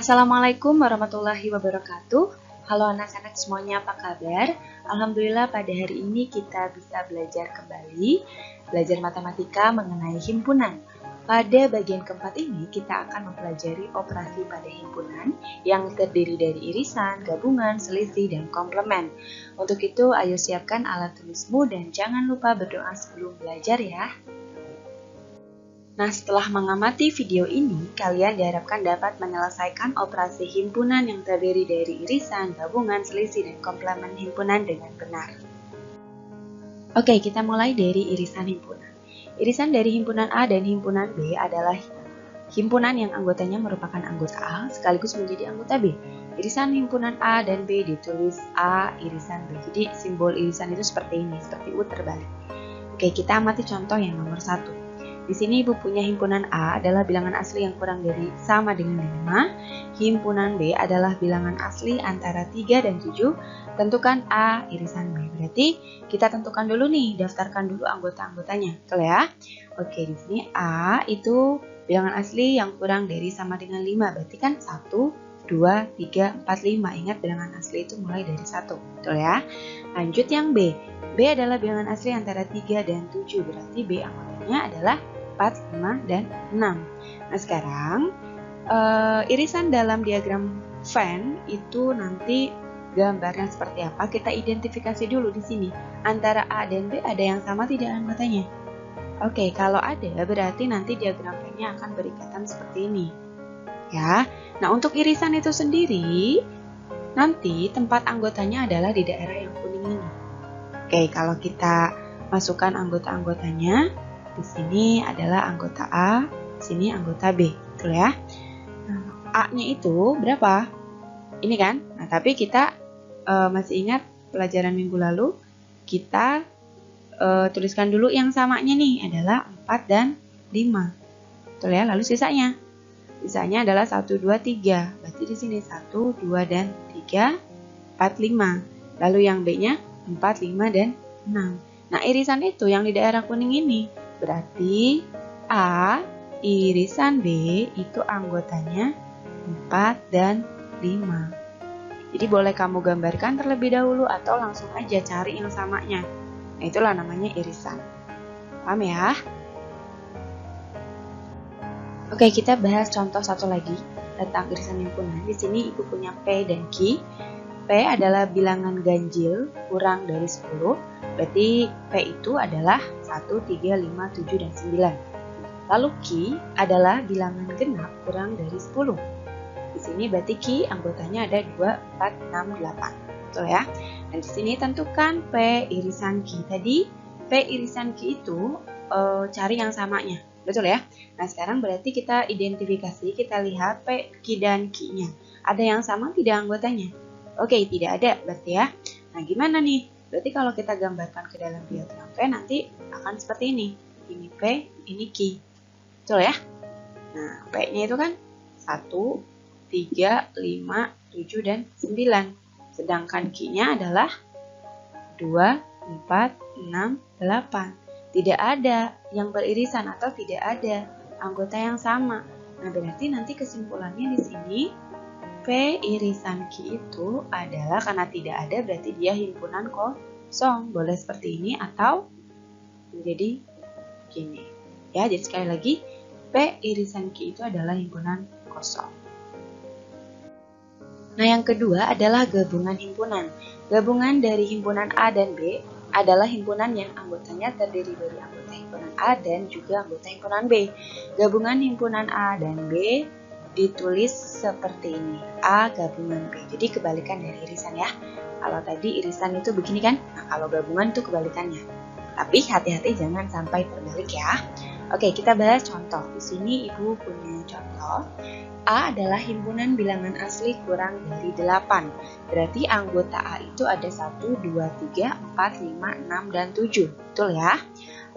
Assalamualaikum warahmatullahi wabarakatuh. Halo anak-anak semuanya, apa kabar? Alhamdulillah pada hari ini kita bisa belajar kembali, belajar matematika mengenai himpunan. Pada bagian keempat ini kita akan mempelajari operasi pada himpunan yang terdiri dari irisan, gabungan, selisih, dan komplement. Untuk itu ayo siapkan alat tulismu dan jangan lupa berdoa sebelum belajar ya. Nah, setelah mengamati video ini, kalian diharapkan dapat menyelesaikan operasi himpunan yang terdiri dari irisan, gabungan, selisih, dan komplement himpunan dengan benar. Oke, kita mulai dari irisan himpunan. Irisan dari himpunan A dan himpunan B adalah himpunan yang anggotanya merupakan anggota A sekaligus menjadi anggota B. Irisan himpunan A dan B ditulis A irisan B. Jadi simbol irisan itu seperti ini, seperti U terbalik. Oke, kita amati contoh yang nomor 1. Di sini Ibu punya himpunan A adalah bilangan asli yang kurang dari sama dengan 5. Himpunan B adalah bilangan asli antara 3 dan 7. Tentukan A irisan B. Berarti kita tentukan dulu nih, daftarkan dulu anggota-anggotanya. Betul ya? Oke, di sini A itu bilangan asli yang kurang dari sama dengan 5. Berarti kan 1, 2, 3, 4, 5. Ingat bilangan asli itu mulai dari 1. Betul ya? Lanjut yang B. B adalah bilangan asli antara 3 dan 7. Berarti B anggotanya adalah 4, 5, dan 6. Nah sekarang irisan dalam diagram Venn itu nanti gambarnya seperti apa? Kita identifikasi dulu di sini. Antara A dan B ada yang sama tidak anggotanya? Oke, kalau ada berarti nanti diagram Venn-nya akan berikatan seperti ini. Ya. Nah, untuk irisan itu sendiri nanti tempat anggotanya adalah di daerah yang kuning ini. Oke, kalau kita masukkan anggota-anggotanya, di sini adalah anggota A, di sini anggota B, betul ya? Nah, A-nya itu berapa? Ini kan? Nah, tapi kita masih ingat pelajaran minggu lalu, kita tuliskan dulu yang samanya nih adalah 4 dan 5. Betul ya? Lalu sisanya? Sisanya adalah 1, 2, 3. Berarti di sini 1, 2, dan 3, 4, 5. Lalu yang B-nya 4, 5, dan 6. Nah, irisan itu yang di daerah kuning ini. Berarti A irisan B itu anggotanya 4 dan 5. Jadi boleh kamu gambarkan terlebih dahulu atau langsung aja cari yang samanya. Nah, itulah namanya irisan. Paham ya? Oke, kita bahas contoh satu lagi tentang irisan himpunan. Di sini Ibu punya P dan Q. P adalah bilangan ganjil kurang dari 10. Berarti P itu adalah 1, 3, 5, 7, dan 9. Lalu Q adalah bilangan genap kurang dari 10. Di sini berarti Q anggotanya ada 2, 4, 6, 8. Betul ya? Dan di sini tentukan P irisan Q. Tadi P irisan Q itu cari yang samanya. Betul ya? Nah, sekarang berarti kita identifikasi, kita lihat P, Q, dan Q-nya. Ada yang sama tidak anggotanya? Oke, tidak ada berarti ya. Nah, gimana nih? Berarti kalau kita gambarkan ke dalam diagram P nanti akan seperti ini. Ini P, ini Q. Betul ya? Nah, P-nya itu kan 1, 3, 5, 7, dan 9. Sedangkan Q-nya adalah 2, 4, 6, 8. Tidak ada yang beririsan atau tidak ada anggota yang sama. Nah, berarti nanti kesimpulannya di sini P irisan Q itu adalah karena tidak ada berarti dia himpunan kosong. Boleh seperti ini atau menjadi gini. Ya, jadi sekali lagi P irisan Q itu adalah himpunan kosong. Nah, yang kedua adalah gabungan himpunan. Gabungan dari himpunan A dan B adalah himpunan yang anggotanya terdiri dari anggota himpunan A dan juga anggota himpunan B. Gabungan himpunan A dan B ditulis seperti ini, A gabungan B. Jadi kebalikan dari irisan ya. Kalau tadi irisan itu begini kan, nah kalau gabungan itu kebalikannya. Tapi hati-hati jangan sampai terbalik ya. Oke, kita bahas contoh. Di sini Ibu punya contoh. A adalah himpunan bilangan asli kurang dari 8. Berarti anggota A itu ada 1, 2, 3, 4, 5, 6, dan 7. Betul ya?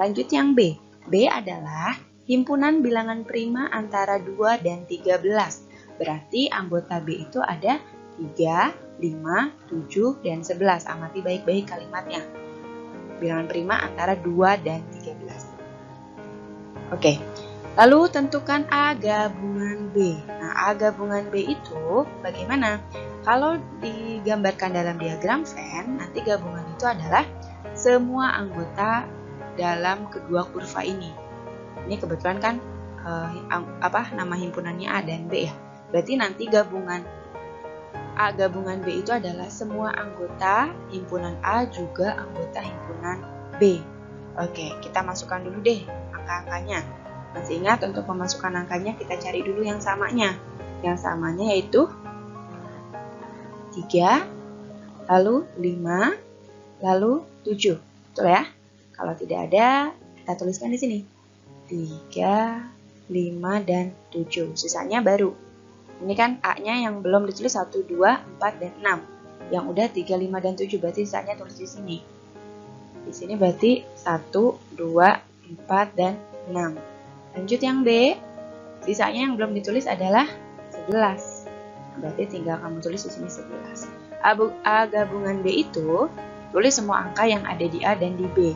Lanjut yang B. B adalah himpunan bilangan prima antara 2 dan 13. Berarti anggota B itu ada 3, 5, 7, dan 11. Amati baik-baik kalimatnya. Bilangan prima antara 2 dan 13. Oke. Lalu tentukan A gabungan B. Nah, A gabungan B itu bagaimana? Kalau digambarkan dalam diagram Venn, nanti gabungan itu adalah semua anggota dalam kedua kurva ini. Ini kebetulan kan nama himpunannya A dan B ya. Berarti nanti gabungan A gabungan B itu adalah semua anggota himpunan A juga anggota himpunan B. Oke, kita masukkan dulu deh angka-angkanya. Masih ingat untuk memasukkan angkanya kita cari dulu yang samanya. Yang samanya yaitu 3, lalu 5, lalu 7. Betul ya? Kalau tidak ada, kita tuliskan di sini. 3, 5, dan 7. Sisanya baru. Ini kan A-nya yang belum ditulis 1, 2, 4, dan 6. Yang udah 3, 5, dan 7 berarti sisanya tulis di sini. Di sini berarti 1, 2, 4, dan 6. Lanjut yang B. Sisanya yang belum ditulis adalah 11. Berarti tinggal kamu tulis di sini 11. A gabungan B itu tulis semua angka yang ada di A dan di B.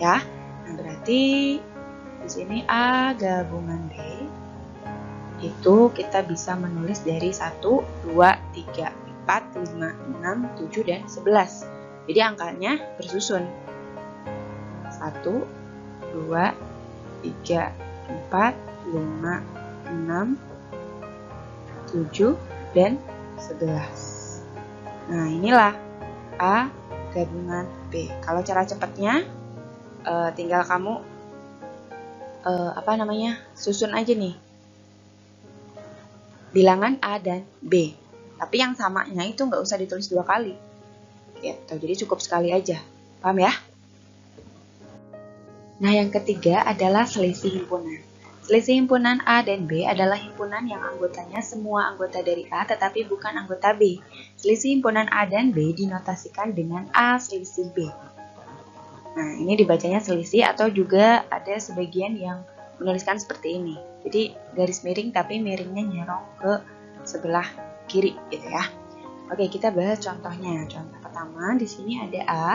Ya. Nah, berarti di sini A gabungan B itu kita bisa menulis dari 1, 2, 3, 4, 5, 6, 7, dan 11. Jadi angkanya bersusun. 1, 2, 3, 4, 5, 6, 7, dan 11. Nah, inilah A gabungan B. Kalau cara cepatnya, tinggal kamu susun aja nih bilangan A dan B. Tapi yang samanya itu nggak usah ditulis 2 kali. Gitu, jadi cukup sekali aja. Paham ya? Nah, yang ketiga adalah selisih himpunan. Selisih himpunan A dan B adalah himpunan yang anggotanya semua anggota dari A tetapi bukan anggota B. Selisih himpunan A dan B dinotasikan dengan A selisih B. Nah, ini dibacanya selisih atau juga ada sebagian yang menuliskan seperti ini. Jadi garis miring tapi miringnya nyerong ke sebelah kiri gitu ya. Oke, kita bahas contohnya. Contoh pertama di sini ada A.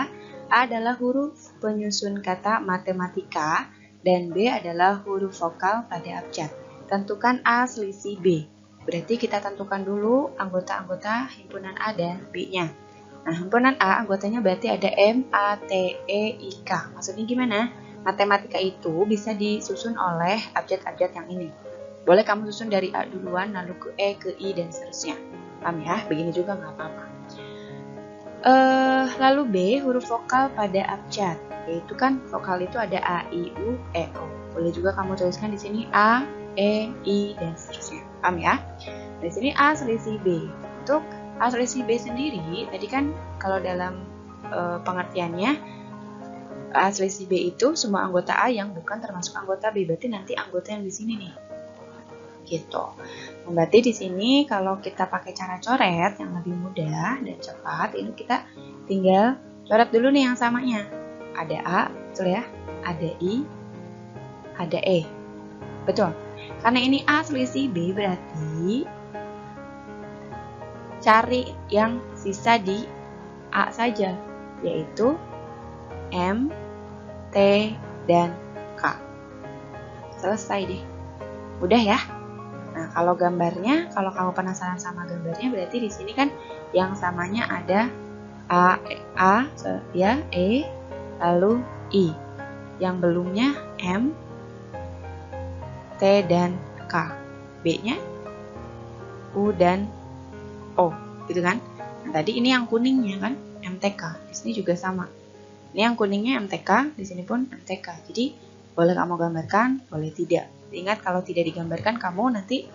A adalah huruf penyusun kata matematika dan B adalah huruf vokal pada abjad. Tentukan A selisih B. Berarti kita tentukan dulu anggota-anggota himpunan A dan B-nya. Nah, himpunan A anggotanya berarti ada M, A, T, E, I, K. Maksudnya gimana? Matematika itu bisa disusun oleh abjad-abjad yang ini. Boleh kamu susun dari A duluan, lalu ke E, ke I, dan seterusnya. Paham ya? Begini juga nggak apa-apa. Lalu B, huruf vokal pada abjad. Yaitu kan vokal itu ada A, I, U, E, O. Boleh juga kamu tuliskan di sini A, E, I, dan seterusnya. Paham ya? Di sini A selisih B. Untuk A selisih B sendiri, tadi kan kalau dalam pengertiannya, A selisih B itu semua anggota A yang bukan termasuk anggota B. Berarti nanti anggota yang di sini nih. Gitu. Berarti di sini kalau kita pakai cara coret yang lebih mudah dan cepat, ini kita tinggal coret dulu nih yang samanya. Ada A, betul ya? Ada I, ada E. Betul. Karena ini A selisih B berarti cari yang sisa di A saja, yaitu M, T, dan K. Selesai deh. Udah ya? Nah, kalau gambarnya, kalau kamu penasaran sama gambarnya, berarti di sini kan yang samanya ada E, lalu I. Yang belumnya M, T, dan K. B-nya U dan O, gitu kan? Nah, tadi ini yang kuningnya kan, MTK. Di sini juga sama. Ini yang kuningnya MTK, di sini pun MTK. Jadi, boleh kamu gambarkan, boleh tidak. Ingat, kalau tidak digambarkan, kamu nanti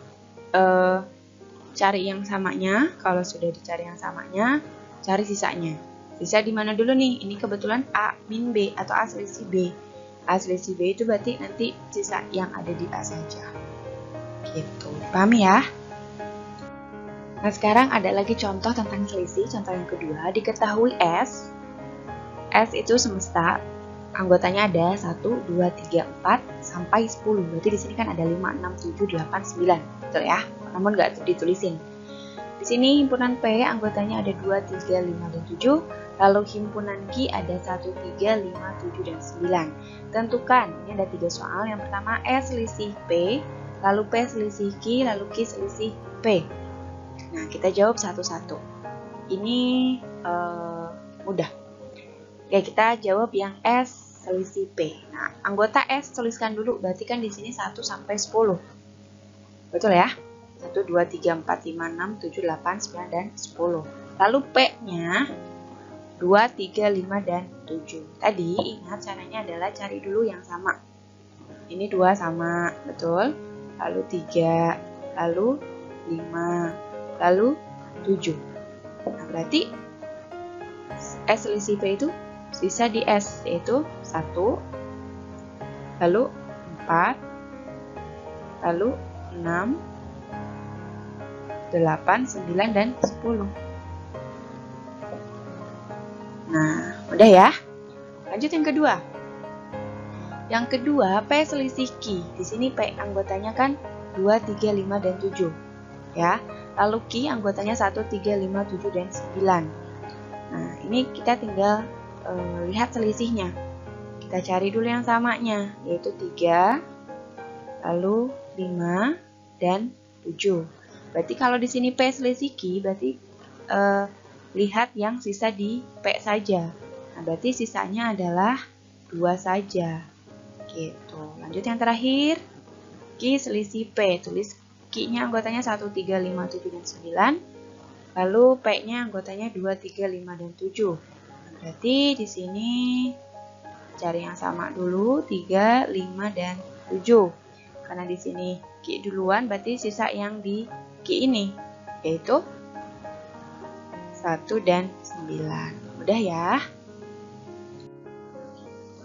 cari yang samanya. Kalau sudah dicari yang samanya, cari sisanya. Sisa di mana dulu nih? Ini kebetulan A min B atau A selisih B. A selisih B itu berarti nanti sisa yang ada di A saja. Gitu. Paham ya? Nah, sekarang ada lagi contoh tentang selisih. Contoh yang kedua, diketahui S itu semesta. Anggotanya ada 1, 2, 3, 4, sampai 10. Berarti di sini kan ada 5, 6, 7, 8, 9. Betul ya? Namun nggak ditulisin. Di sini himpunan P anggotanya ada 2, 3, 5, dan 7. Lalu himpunan Q ada 1, 3, 5, 7, dan 9. Tentukan, ini ada 3 soal. Yang pertama, S selisih P lalu P selisih Q, lalu Q selisih P. Nah, kita jawab satu-satu. Ini mudah. Oke, kita jawab yang S selisih P. Nah, anggota S tuliskan dulu, berarti kan di sini 1 sampai 10. Betul ya? 1, 2, 3, 4, 5, 6, 7, 8, 9, dan 10. Lalu P-nya 2, 3, 5, dan 7. Tadi ingat caranya adalah cari dulu yang sama. Ini 2 sama, betul? Lalu 3, lalu 5, lalu 7. Nah, berarti S selisih P itu sisa di S, yaitu 1, lalu 4, lalu 6, 8, 9, dan 10. Nah, udah ya. Lanjut yang kedua. Yang kedua, P selisih Q. Di sini P anggotanya kan 2, 3, 5, dan 7. Ya. Lalu Q anggotanya 1, 3, 5, 7, dan 9. Nah, ini kita tinggal lihat selisihnya. Kita cari dulu yang samanya, yaitu 3, lalu 5, dan 7. Berarti kalau di sini P selisih Q, berarti lihat yang sisa di P saja. Nah, berarti sisanya adalah 2 saja. Gitu. Lanjut yang terakhir, Q selisih P. Tulis Q-nya anggotanya 1, 3, 5, 7, dan 9. Lalu P-nya anggotanya 2, 3, 5, dan 7. Berarti di sini cari yang sama dulu, 3, 5, dan 7. Karena di sini Q duluan, berarti sisa yang di Q ini, yaitu 1 dan 9. Mudah ya?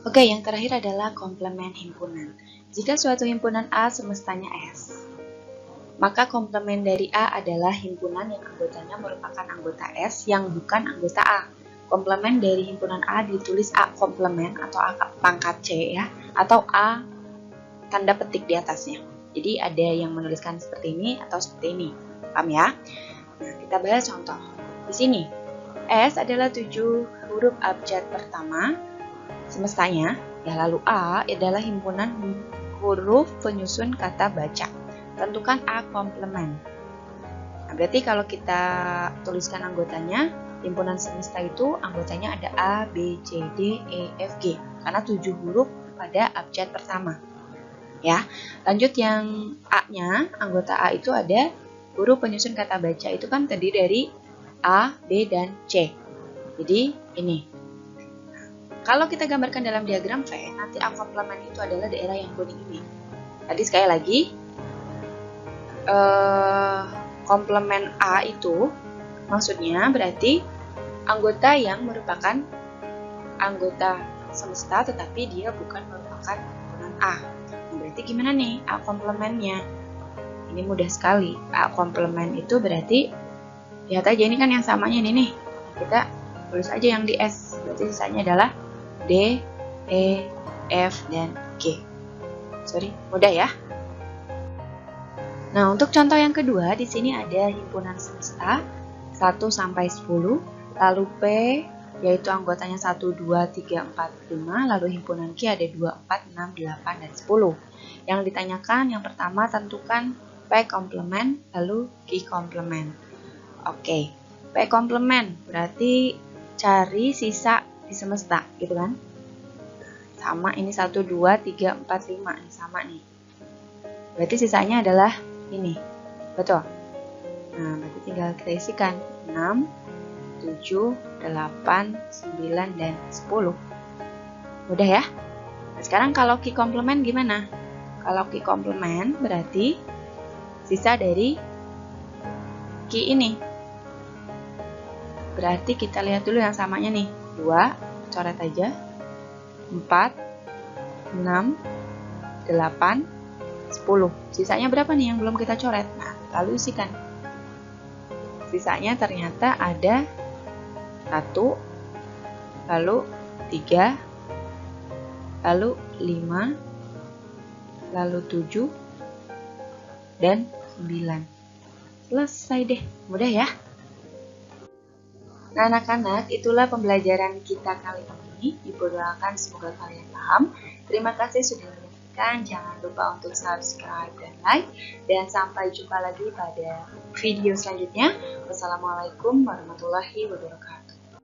Oke, yang terakhir adalah komplement himpunan. Jika suatu himpunan A semestanya S, maka komplement dari A adalah himpunan yang anggotanya merupakan anggota S yang bukan anggota A. Komplement dari himpunan A ditulis A komplement atau A pangkat C ya, atau A tanda petik di atasnya. Jadi ada yang menuliskan seperti ini atau seperti ini. Paham ya? Nah, kita bahas contoh. Di sini S adalah 7 huruf abjad pertama semestanya, ya, lalu A adalah himpunan huruf penyusun kata baca. Tentukan A komplement. Nah, berarti kalau kita tuliskan anggotanya, himpunan semesta itu anggotanya ada A, B, C, D, E, F, G. Karena 7 huruf pada abjad pertama. Ya, lanjut yang A-nya, anggota A itu ada huruf penyusun kata baca itu kan terdiri dari A, B, dan C. Jadi ini. Kalau kita gambarkan dalam diagram V, nanti A komplement itu adalah daerah yang kuning ini. Tadi sekali lagi, komplement A itu maksudnya berarti anggota yang merupakan anggota semesta tetapi dia bukan merupakan himpunan A. Nah, berarti gimana nih A komplementnya? Ini mudah sekali. A komplement itu berarti lihat aja ini kan yang samanya ini nih. Kita tulis aja yang di S. Berarti sisanya adalah D, E, F, dan G. Mudah ya. Nah, untuk contoh yang kedua, di sini ada himpunan semesta 1 sampai 10, lalu P yaitu anggotanya 1, 2, 3, 4, 5, lalu himpunan Q ada 2, 4, 6, 8, dan 10. Yang ditanyakan yang pertama tentukan P komplement, lalu Q komplement. Oke, P komplement berarti cari sisa di semesta, gitu kan? Sama, ini 1, 2, 3, 4, 5, ini sama nih. Berarti sisanya adalah ini, betul? Nah, berarti tinggal kita isikan 6, 7, 8, 9, dan 10. Mudah ya? Nah, sekarang kalau Q komplement gimana? Kalau Q komplement berarti sisa dari Q ini. Berarti kita lihat dulu yang samanya nih. 2, coret aja. 4, 6, 8, 10. Sisanya berapa nih yang belum kita coret? Nah, lalu isikan. Sisanya ternyata ada 1, lalu 3, lalu 5, lalu 7, dan 9. Selesai deh, mudah ya? Nah, anak-anak, itulah pembelajaran kita kali ini. Ibu doakan semoga kalian paham. Terima kasih sudah mendengarkan, jangan lupa untuk subscribe dan like. Dan sampai jumpa lagi pada video selanjutnya. Wassalamualaikum warahmatullahi wabarakatuh.